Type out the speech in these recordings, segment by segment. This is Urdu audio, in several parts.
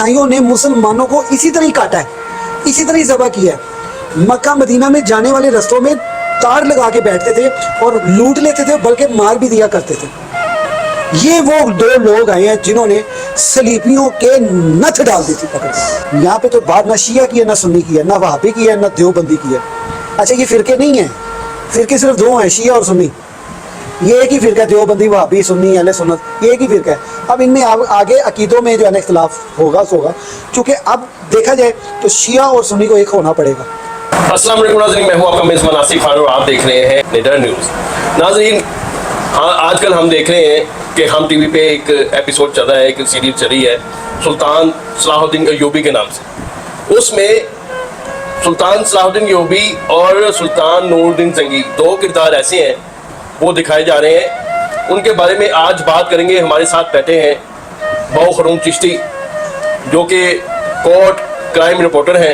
عیسائیوں نے مسلمانوں کو اسی طرح کاٹا ہے, اسی طرح ذبح کیا ہے. مکہ مدینہ میں جانے والے رستوں میں تار لگا کے بیٹھتے تھے اور لوٹ لیتے تھے, بلکہ مار بھی دیا کرتے تھے. یہ وہ دو لوگ آئے ہیں جنہوں نے صلیبیوں کے نتھ ڈال دی تھی پکڑ. یہاں پہ تو بات نہ شیعہ کی ہے, نہ سنی کی ہے, نہ وہابی کی ہے, نہ دیوبندی کی ہے. اچھا یہ فرقے نہیں ہیں, فرقے صرف دو ہیں, شیعہ اور سنی. یہ ایک ہی فرقہ ہے, دیوبندی, وہابی, سنی, اہل سنت, یہ ایک ہی فرقہ ہے. اب ان میں آگے عقیدوں میں جو ہے نا اختلاف ہوگا چونکہ اب دیکھا جائے تو شیعہ اور سنی کو ایک ہونا پڑے گا. السلام علیکم ناظرین, میں ہوں آپ کا میزبان آصف خان اور آپ دیکھ رہے ہیں نڈر نیوز. ناظرین, آج کل ہم دیکھ رہے ہیں کہ ہم ٹی وی پہ ایک ایپیسوڈ چل رہا ہے, ایک سیریز چل رہی ہے سلطان صلاح الدین ایوبی کے نام سے. اس میں سلطان صلاح الدین ایوبی اور سلطان نور الدین زنگی دو کردار ایسے ہیں وہ دکھائے جا رہے ہیں. ان کے بارے میں آج بات کریں گے. ہمارے ساتھ بیٹھے ہیں بہو خرون چشتی جو کہ کورٹ کرائم رپورٹر ہیں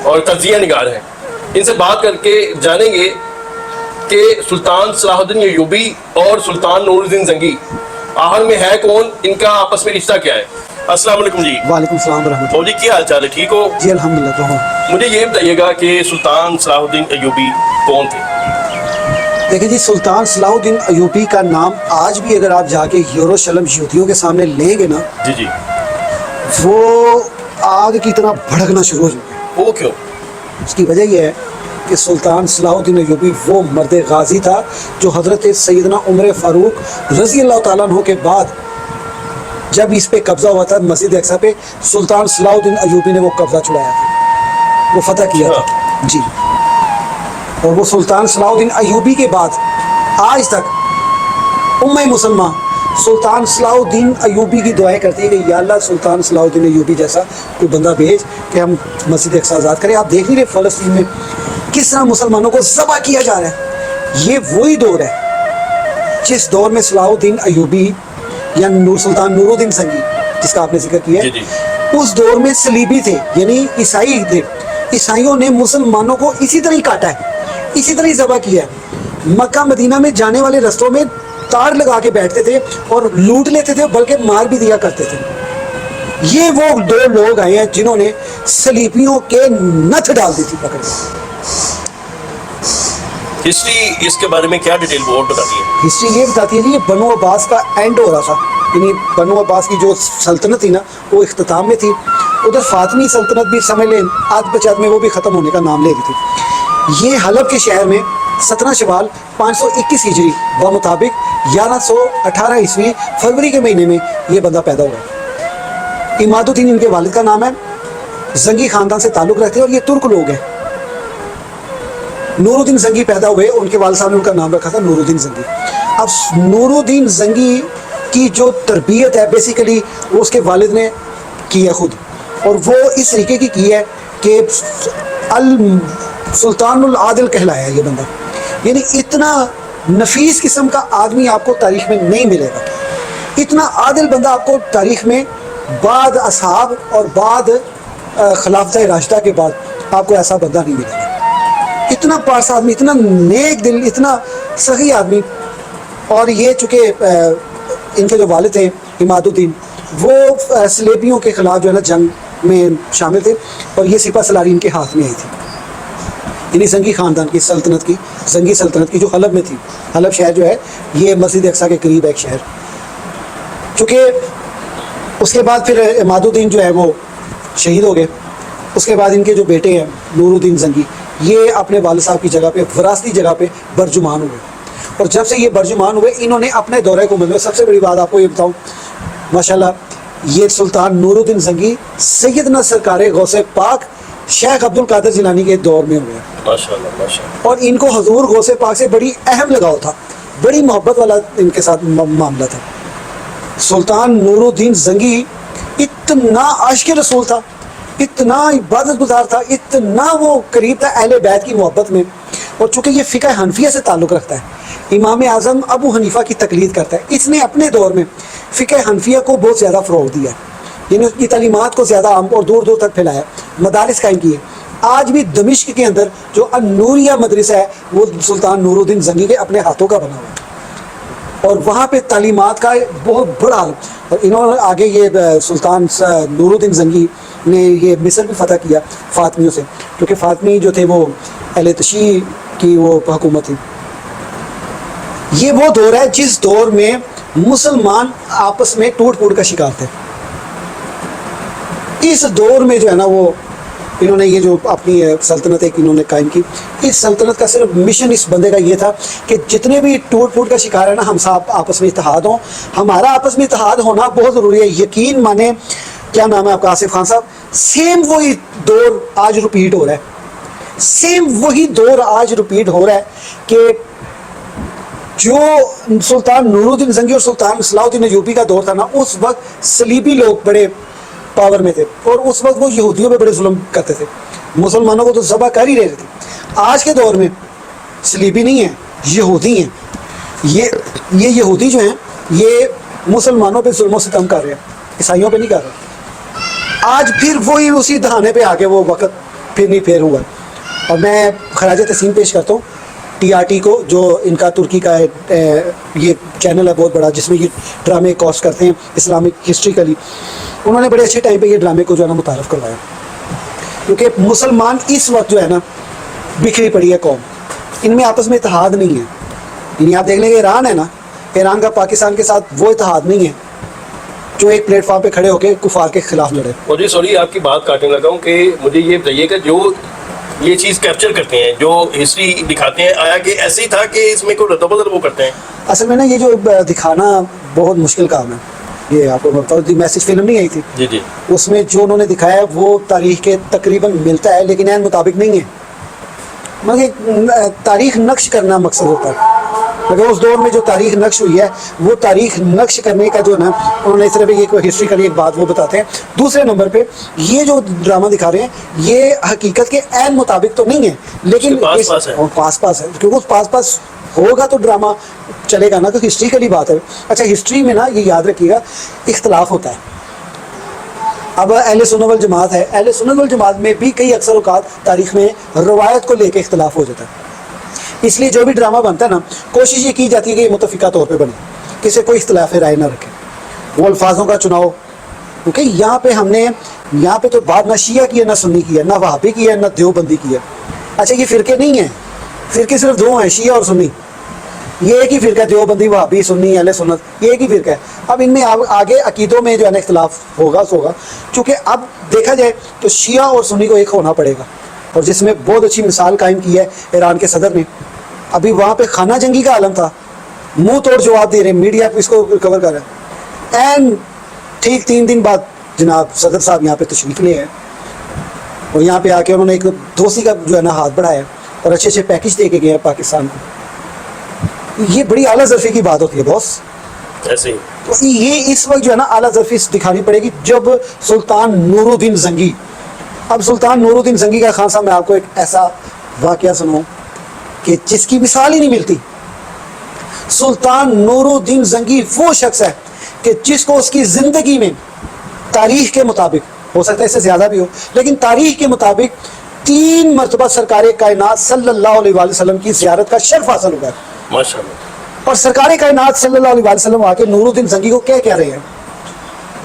اور تجزیہ نگار ہیں. ان سے بات کر کے جانیں گے کہ سلطان صلاح الدین ایوبی اور سلطان نور الدین زنگی آخر میں ہے کون, ان کا آپس میں رشتہ کیا ہے. السلام علیکم جی. وعلیکم السلام ورحمۃ اللہ. جی کیا حال چال ہے, ٹھیک ہو؟ جی الحمدللہ. مجھے یہ بتائیے گا کہ سلطان صلاح الدین ایوبی کون تھے؟ دیکھیں جی, سلطان صلاح الدین ایوبی کا نام آج بھی اگر آپ جا کے یروشلم یہودیوں کے سامنے لیں گے نا, جی وہ آگ کی طرح بھڑکنا شروع ہو جائے گا. وہ کیوں؟ اس کی وجہ یہ ہے کہ سلطان صلاح الدین ایوبی وہ مرد غازی تھا جو حضرت سیدنا عمر فاروق رضی اللہ تعالیٰ عنہ کے بعد جب اس پہ قبضہ ہوا تھا مسجد اقصی پہ, سلطان صلاح الدین ایوبی نے وہ قبضہ چھڑایا تھا, وہ فتح کیا تھا جی. اور وہ سلطان صلاح الدین ایوبی کے بعد آج تک امہ مسلمہ سلطان صلاح الدین ایوبی کی دعائیں کرتی ہے کہ یا اللہ سلطان صلاح الدین ایوبی جیسا کوئی بندہ بھیج کہ ہم مسجد اقصی آزاد کریں. آپ دیکھ نہیں رہے فلسطین میں کس طرح مسلمانوں کو ذبح کیا جا رہا ہے. یہ وہی دور ہے جس دور میں صلاح الدین ایوبی یا سلطان نور الدین زنگی جس کا آپ نے ذکر کیا ہے, اس دور میں صلیبی تھے, یعنی عیسائی تھے. عیسائیوں نے مسلمانوں کو اسی طرح کاٹا ہے, اسی طرح ذبح کیا ہے. مکہ مدینہ میں جانے والے رستوں میں تار لگا کے بیٹھتے تھے اور لوٹ لیتے تھے, بلکہ مار بھی دیا کرتے تھے. یہ وہ دو لوگ آئے ہیں جنہوں نے صلیبیوں کے نتھ ڈال دی تھی پکڑ. ہسٹری اس کے بارے میں کیا ڈیٹیل وہ بتاتی ہے؟ ہسٹری یہ بتاتی ہے کہ یہ بنو عباس کا اینڈ ہو رہا تھا, یعنی بنو عباس کی جو سلطنت تھی نا وہ اختتام میں تھی. ادھر فاطمی سلطنت بھی سمجھ لیں آج بچات میں وہ بھی ختم ہونے کا نام لے رہی تھی. یہ حلب کے شہر میں 17 شوال 521 ہجری بمطابق 1118 عیسوی فروری کے مہینے میں یہ بندہ پیدا ہوا. عماد الدین ان کے والد کا نام ہے, زنگی خاندان سے تعلق رکھتے ہیں اور یہ ترک لوگ ہیں. نور الدین زنگی پیدا ہوئے, ان کے والد صاحب نے ان کا نام رکھا تھا نور الدین زنگی. اب نور الدین زنگی کی جو تربیت ہے بیسیکلی وہ اس کے والد نے کی ہے خود, اور وہ اس طریقے کی ہے کہ سلطان العادل کہلایا ہے یہ بندہ. یعنی اتنا نفیس قسم کا آدمی آپ کو تاریخ میں نہیں ملے گا, اتنا عادل بندہ آپ کو تاریخ میں بعد اصحاب اور بعد خلافت راشدہ کے بعد آپ کو ایسا بندہ نہیں ملے گا. اتنا پارس آدمی, اتنا نیک دل, اتنا سخی آدمی. اور یہ چونکہ ان کے جو والد تھے عماد الدین وہ صلیبیوں کے خلاف جو ہے نا جنگ میں شامل تھے, اور یہ سپہ سالاری ان کے ہاتھ میں آئی تھی. یعنی زنگی خاندان کی سلطنت کی, زنگی سلطنت کی جو حلب میں تھی. حلب شہر جو ہے یہ مسجد اقصی کے قریب ایک شہر. چونکہ اس کے بعد پھر عماد الدین جو ہے وہ شہید ہو گئے. اس کے بعد ان کے جو بیٹے ہیں نور الدین زنگی یہ اپنے والد صاحب کی جگہ پہ وراثتی جگہ پہ برجمان ہوئے. اور جب سے یہ برجمان ہوئے انہوں نے اپنے دورے کو ملے. سب سے بڑی بات آپ کو یہ بتاؤں ماشاءاللہ, یہ سلطان نور الدین زنگی سیدنا سرکار غوث پاک شیخ عبد القادر جیلانی کے دور میں ہوئے ماشاءاللہ. اور ان کو حضور غوث پاک سے بڑی اہم لگاؤ تھا, بڑی محبت والا ان کے ساتھ معاملہ تھا. سلطان نور الدین زنگی اتنا عاشق رسول تھا, اتنا عبادت گزار تھا, اتنا وہ قریب تھا اہل بیت کی محبت میں. اور چونکہ یہ فقہ حنفیہ سے تعلق رکھتا ہے, امام اعظم ابو حنیفہ کی تقلید کرتا ہے, اس نے اپنے دور میں فقہ حنفیہ کو بہت زیادہ فروغ دیا, یعنی اس کی تعلیمات کو زیادہ عام اور دور دور تک پھیلایا, مدارس قائم کیے. آج بھی دمشق کے اندر جو النوریہ مدرسہ ہے وہ سلطان نور الدین زنگی کے اپنے ہاتھوں کا بنا ہوا ہے. اور وہاں پہ تعلیمات کا بہت بڑا اور انہوں نے آگے یہ سلطان نور الدین زنگی نے یہ مصر بھی فتح کیا فاطمیوں سے، کیونکہ فاطمی جو تھے وہ اہل تشیع کی وہ حکومت تھی. یہ وہ دور ہے جس دور میں مسلمان آپس میں ٹوٹ پھوٹ کا شکار تھے. اس دور میں جو ہے نا وہ انہوں نے یہ جو اپنی سلطنت ایک انہوں نے قائم کی. اس سلطنت کا صرف مشن اس بندے کا یہ تھا کہ جتنے بھی ٹوٹ پھوٹ کا شکار ہے نا ہم سب آپس میں اتحاد ہوں. ہمارا آپس میں اتحاد ہونا بہت ضروری ہے. یقین مانے، کیا نام ہے آپ کا، آصف خان صاحب، سیم وہی دور آج رپیٹ ہو رہا ہے. سیم وہی دور آج رپیٹ ہو رہا ہے کہ جو سلطان نور الدین زنگی اور سلطان صلاح الدین ایوبی کا دور تھا نا، اس وقت صلیبی لوگ بڑے پاور میں تھے اور اس وقت وہ یہودیوں پہ بڑے ظلم کرتے تھے، مسلمانوں کو تو ذبح کر ہی رہے تھے. آج کے دور میں صلیبی نہیں ہیں، یہودی ہیں. یہ یہودی جو ہیں یہ مسلمانوں پہ ظلم و ستم کر رہے ہیں، عیسائیوں پہ نہیں کر رہے. آج پھر وہی اسی دہانے پہ آ کے وہ وقت پھر نہیں پھیر ہوا. اور میں خراج تحسین پیش کرتا ہوں TRT کو، جو ان کا ترکی کا یہ چینل ہے بہت بڑا جس میں یہ ڈرامے کاسٹ کرتے ہیں اسلامک ہسٹری کا لی. انہوں نے بڑے اچھے ٹائم پہ یہ ڈرامے کو جو ہے نا متعارف کروایا، کیونکہ مسلمان اس وقت جو ہے نا بکھری پڑی ہے قوم، ان میں آپس میں اتحاد نہیں ہے. یعنی آپ دیکھ لیں کہ ایران ہے نا، ایران کا پاکستان کے ساتھ وہ اتحاد نہیں ہے جو ایک پلیٹ فارم پہ کھڑے ہو کے کفار کے خلاف لڑے. مجھے سوری آپ کی بات کاٹنے لگا ہوں کہ مجھے یہ بتائیے کہ جو یہ چیز کیپچر کرتے ہیں، جو ہسٹری دکھاتے ہیں، آیا کہ ایسے ہی تھا کہ اس میں کوئی رد و بدل وہ کرتے ہیں؟ اصل میں نا یہ جو دکھانا بہت مشکل کام ہے. یہ آپ کو بتاؤ، میسج فلم نہیں آئی تھی جی، اس میں جو انہوں نے دکھایا ہے وہ تاریخ کے تقریباً ملتا ہے لیکن عین مطابق نہیں ہے. مطلب تاریخ نقش کرنا مقصد ہوتا ہے، مگر اس دور میں جو تاریخ نقش ہوئی ہے وہ تاریخ نقش کرنے کا جو نا انہوں نے صرف ایک ہسٹری کا ایک بات وہ بتاتے ہیں. دوسرے نمبر پہ یہ جو ڈرامہ دکھا رہے ہیں یہ حقیقت کے عین مطابق تو نہیں ہے لیکن پاس پاس ہے، کیونکہ اس پاس ہوگا تو ڈرامہ چلے گا نا، تو ہسٹریکلی بات ہے. اچھا، ہسٹری میں نا یہ یاد رکھیے گا اختلاف ہوتا ہے. اب اہل سنت والجماعت ہے، اہل سنت والجماعت میں بھی کئی اکثر اوقات تاریخ میں روایت کو لے کے اختلاف ہو جاتا ہے. اس لیے جو بھی ڈرامہ بنتا ہے نا کوشش یہ کی جاتی ہے کہ یہ متفقہ طور پہ بنے، کسی کوئی اختلاف رائے نہ رکھے. وہ الفاظوں کا چناؤ، کیونکہ یہاں پہ ہم نے یہاں پہ تو بات نہ شیعہ کی ہے، نہ سنی کی ہے، نہ وہابی کی ہے، نہ دیوبندی کی ہے. اچھا، یہ فرقے نہیں ہیں، فرقے صرف دو ہیں، شیعہ اور سنی. یہ ایک ہی فرقہ ہے، دیوبندی، وہابی، سنی، اہل سنت، یہ ایک ہی فرقہ ہے. اب ان میں آگے عقیدوں میں جو ہے نا اختلاف ہوگا چونکہ اب دیکھا جائے تو شیعہ اور سنی کو ایک ہونا پڑے گا. اور جس میں بہت اچھی مثال قائم کی ہے ایران کے صدر نے. ابھی وہاں پہ خانہ جنگی کا عالم تھا، منہ توڑ جواب دے رہے ہیں، میڈیا اس کو کور کر رہا ہے. این ٹھیک 3 دن بعد جناب صدر صاحب یہاں پہ تشریف لے ہیں اور یہاں پہ آ کے انہوں نے ایک دوستی کا جو ہے نا ہاتھ بڑھایا اور اچھے اچھے پیکج دے کے گئے ہیں پاکستان کو. یہ بڑی اعلیٰ ظرفی کی بات ہوتی ہے باس. ایسے ہی تو یہ اس وقت جو ہے نا اعلیٰ ظرفی دکھانی پڑے گی جب سلطان نور الدین زنگی. اب سلطان نور الدین زنگی کا خان صاحب میں آپ کو ایک ایسا واقعہ سناؤں کہ جس کی مثال ہی نہیں ملتی. سلطان نور الدین زنگی وہ شخص ہے کہ جس کو اس کی زندگی میں تاریخ کے مطابق، ہو سکتا ہے اس سے زیادہ بھی ہو، لیکن تاریخ کے مطابق 3 مرتبہ سرکار کائنات صلی اللہ علیہ وآلہ وسلم کی زیارت کا شرف حاصل ہوا ہے. ماشاءاللہ. اور سرکار کائنات صلی اللہ علیہ وآلہ وسلم آ کے نور الدین زنگی کو کیا کہہ رہے ہیں؟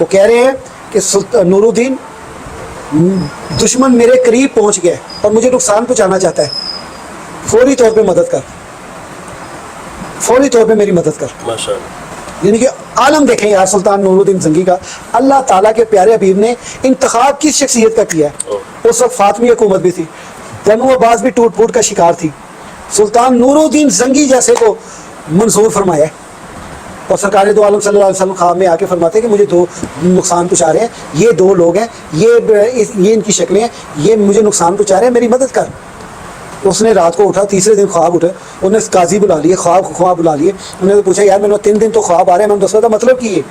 وہ کہہ رہے ہیں کہ نور الدین، دشمن میرے قریب پہنچ گیا اور مجھے نقصان پہنچانا چاہتا ہے، فوری طور پہ مدد کر، فوری طور پہ میری مدد کر. ماشاءاللہ. یعنی کہ عالم دیکھیں یار سلطان نور الدین زنگی کا. اللہ تعالیٰ کے پیارے حبیب نے انتخاب کس شخصیت کا کیا ہے؟ اس وقت فاطمی حکومت بھی تھی، بنو عباس بھی ٹوٹ پھوٹ کا شکار تھی، سلطان نور الدین زنگی جیسے کو منظور فرمایا ہے. اور سرکار دو عالم صلی اللہ علیہ وسلم خواب میں آ کے فرماتے ہیں کہ مجھے 2 نقصان پہنچا رہے ہیں، یہ 2 لوگ ہیں، یہ ان کی شکلیں ہیں، یہ مجھے نقصان پہنچا رہے ہیں، میری مدد کر. اس نے رات کو اٹھا، تیسرے دن خواب اٹھا، انہوں نے قاضی بلا لیے، خواب بلا لیے. انہوں نے پوچھا یار میں نے 3 دن تو خواب آ رہے ہیں، میں نے 10 کا مطلب کی ہے